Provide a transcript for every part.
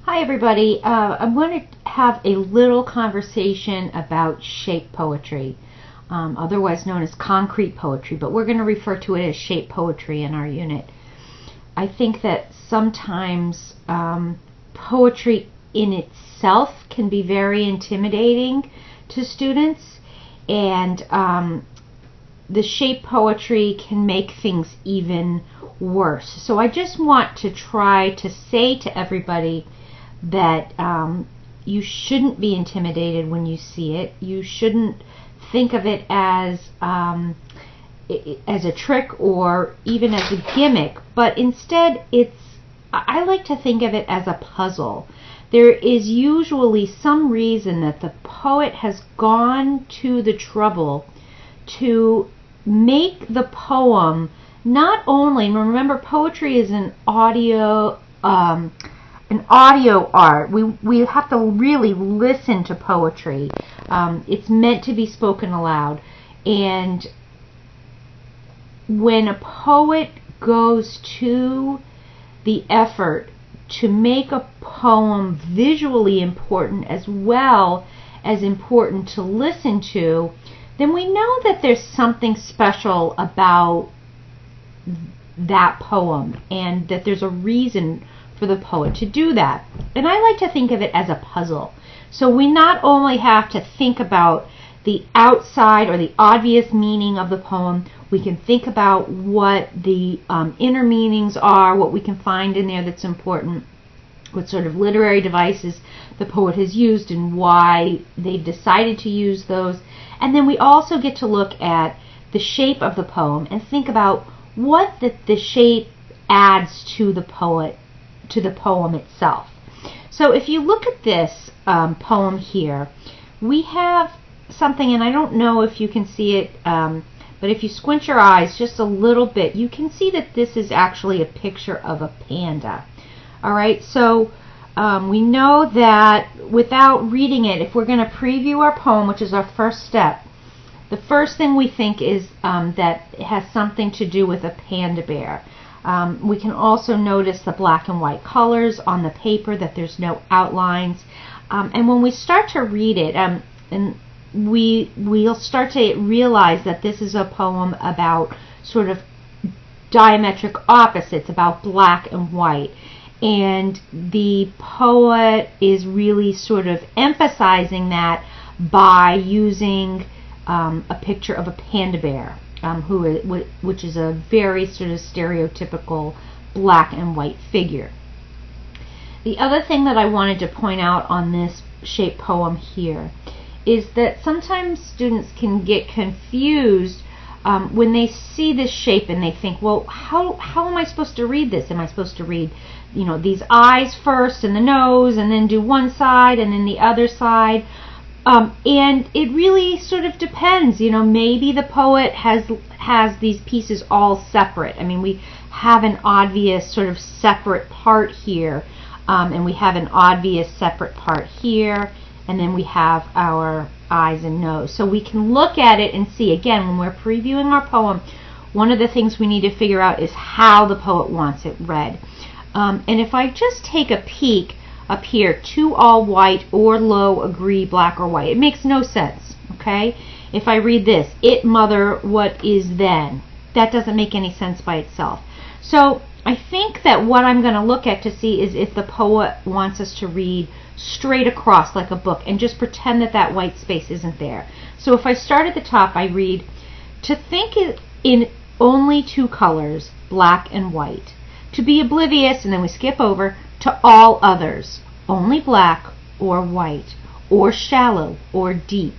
Hi everybody, I'm going to have a little conversation about shape poetry, otherwise known as concrete poetry, but we're going to refer to it as shape poetry in our unit. I think that sometimes poetry in itself can be very intimidating to students, and the shape poetry can make things even worse. So I just want to try to say to everybody that you shouldn't be intimidated when you see it. You shouldn't think of it as a trick or even as a gimmick, but instead I like to think of it as a puzzle. There is usually some reason that the poet has gone to the trouble to make the poem not only, and remember poetry is an audio art. We have to really listen to poetry. It's meant to be spoken aloud. And when a poet goes to the effort to make a poem visually important as well as important to listen to, then we know that there's something special about that poem and that there's a reason for the poet to do that. And I like to think of it as a puzzle. So we not only have to think about the outside or the obvious meaning of the poem, we can think about what the inner meanings are, what we can find in there that's important, what sort of literary devices the poet has used and why they've decided to use those. And then we also get to look at the shape of the poem and think about what the shape adds to the poem itself. So if you look at this poem here, we have something, and I don't know if you can see it, but if you squint your eyes just a little bit, you can see that this is actually a picture of a panda. Alright, so we know that without reading it, if we're going to preview our poem, which is our first step, the first thing we think is that it has something to do with a panda bear. We can also notice the black and white colors on the paper, that there's no outlines. And when we start to read it, and we'll start to realize that this is a poem about sort of diametric opposites, about black and white. And the poet is really sort of emphasizing that by using a picture of a panda bear, which is a very sort of stereotypical black and white figure. The other thing that I wanted to point out on this shape poem here is that sometimes students can get confused when they see this shape and they think, well, how am I supposed to read this? Am I supposed to read, these eyes first and the nose and then do one side and then the other side? And it really sort of depends. Maybe the poet has these pieces all separate. I mean, we have an obvious sort of separate part here, and we have an obvious separate part here, and then we have our eyes and nose. So we can look at it and see, again, when we're previewing our poem, one of the things we need to figure out is how the poet wants it read. And if I just take a peek up here, to all white or low agree black or white, it makes no sense, okay? If I read this, it mother what is then, that doesn't make any sense by itself. So I think that what I'm going to look at to see is if the poet wants us to read straight across like a book and just pretend that that white space isn't there. So if I start at the top, I read, to think in only two colors, black and white, to be oblivious, and then we skip over, to all others, only black or white, or shallow or deep,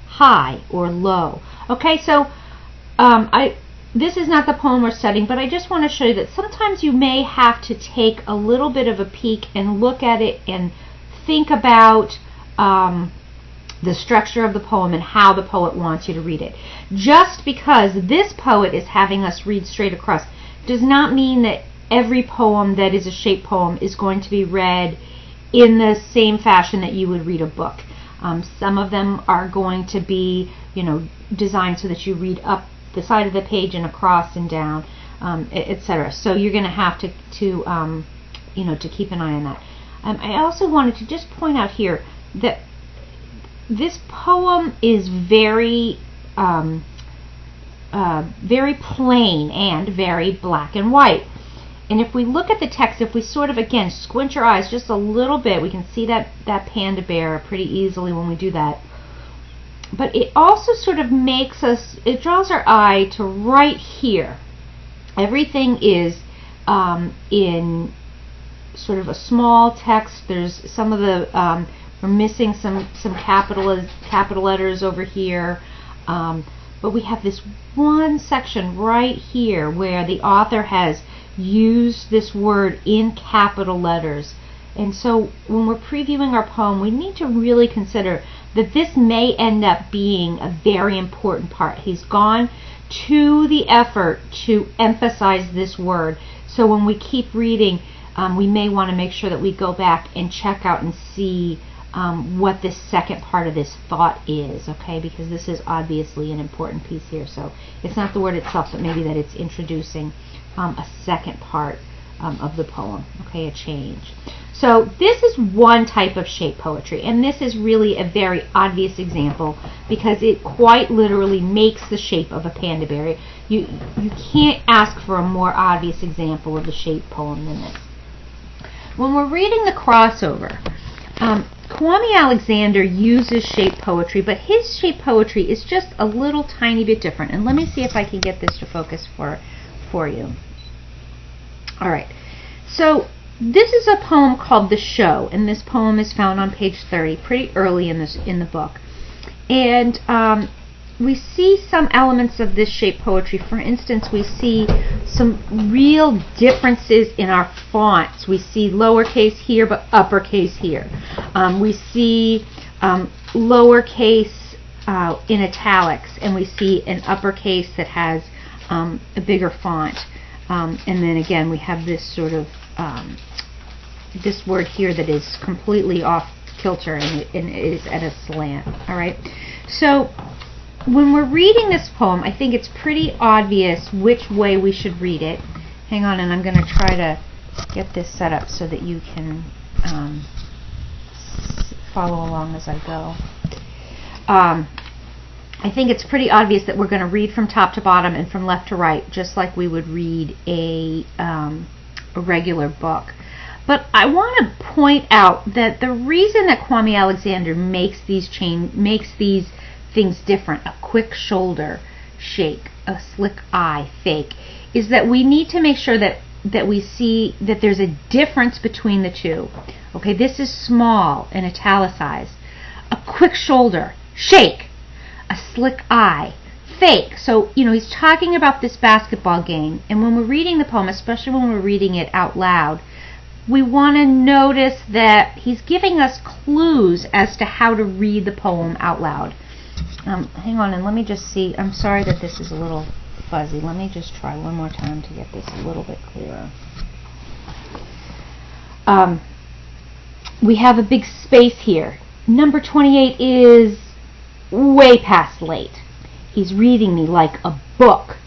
high or low. Okay, so this is not the poem we're studying, but I just want to show you that sometimes you may have to take a little bit of a peek and look at it and think about the structure of the poem and how the poet wants you to read it. Just because this poet is having us read straight across does not mean that every poem that is a shape poem is going to be read in the same fashion that you would read a book. Some of them are going to be, designed so that you read up the side of the page and across and down, etc. So you're going to have to keep an eye on that. I also wanted to just point out here that this poem is very very plain and very black and white. And if we look at the text, if we sort of, again, squint your eyes just a little bit, we can see that panda bear pretty easily when we do that. But it also sort of makes us, it draws our eye to right here. Everything is in sort of a small text. There's some of the, we're missing some capital letters over here. But we have this one section right here where the author has used this word in capital letters. And so when we're previewing our poem, we need to really consider that this may end up being a very important part. He's gone to the effort to emphasize this word. So when we keep reading, we may want to make sure that we go back and check out and see what this second part of this thought is, okay? Because this is obviously an important piece here. So it's not the word itself, but maybe that it's introducing a second part of the poem, okay, a change. So this is one type of shape poetry, and this is really a very obvious example because it quite literally makes the shape of a panda bear. You can't ask for a more obvious example of a shape poem than this. When we're reading the crossover, Kwame Alexander uses shape poetry, but his shape poetry is just a little tiny bit different. And let me see if I can get this to focus for you. All right. So this is a poem called The Show, and this poem is found on page 30, pretty early in the book. And we see some elements of this shape poetry. For instance, we see some real differences in our fonts. We see lowercase here, but uppercase here. We see lowercase in italics, and we see an uppercase that has a bigger font. And then again, we have this sort of this word here that is completely off kilter and it is at a slant. All right. So when we're reading this poem, I think it's pretty obvious which way we should read it. Hang on, and I'm going to try to get this set up so that you can follow along as I go. I think it's pretty obvious that we're going to read from top to bottom and from left to right, just like we would read a regular book. But I want to point out that the reason that Kwame Alexander makes these things different, a quick shoulder shake, a slick eye fake, is that we need to make sure that we see that there's a difference between the two. Okay, this is small and italicized. A quick shoulder shake, a slick eye fake. So, you know, he's talking about this basketball game, and when we're reading the poem, especially when we're reading it out loud, we want to notice that he's giving us clues as to how to read the poem out loud. Hang on, and let me just see. I'm sorry that this is a little fuzzy. Let me just try one more time to get this a little bit clearer. We have a big space here. Number 28 is way past late. He's reading me like a book.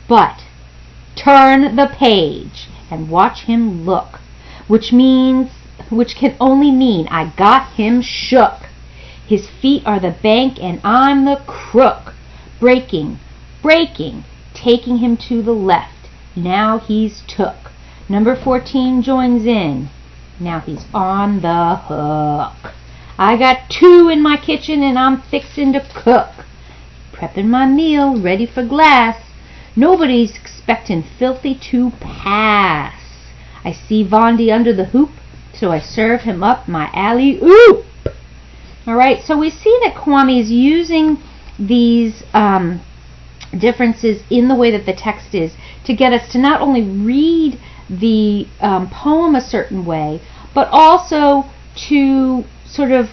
But turn the page and watch him look, which can only mean I got him shook. His feet are the bank and I'm the crook. Breaking, taking him to the left. Now he's took. Number 14 joins in. Now he's on the hook. I got 2 in my kitchen and I'm fixing to cook. Prepping my meal, ready for glass. Nobody's expecting Filthy to pass. I see Vondi under the hoop, so I serve him up my alley-oop. Alright, so we see that Kwame is using these differences in the way that the text is to get us to not only read the poem a certain way, but also to sort of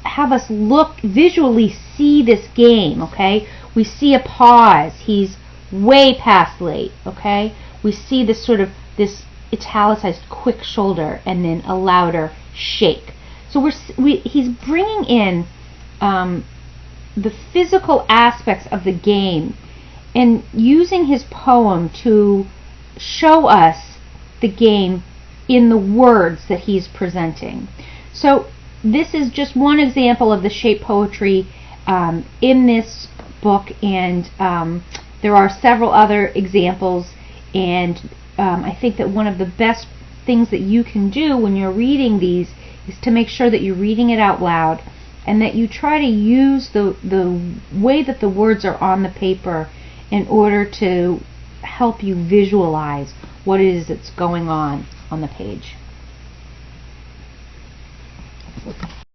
have us look, visually see this game, okay? We see a pause. He's way past late, okay? We see this sort of, this italicized quick shoulder and then a louder shake. So he's bringing in the physical aspects of the game and using his poem to show us the game in the words that he's presenting. So this is just one example of the shape poetry in this book, and there are several other examples, and I think that one of the best things that you can do when you're reading these is to make sure that you're reading it out loud, and that you try to use the way that the words are on the paper in order to help you visualize what it is that's going on the page.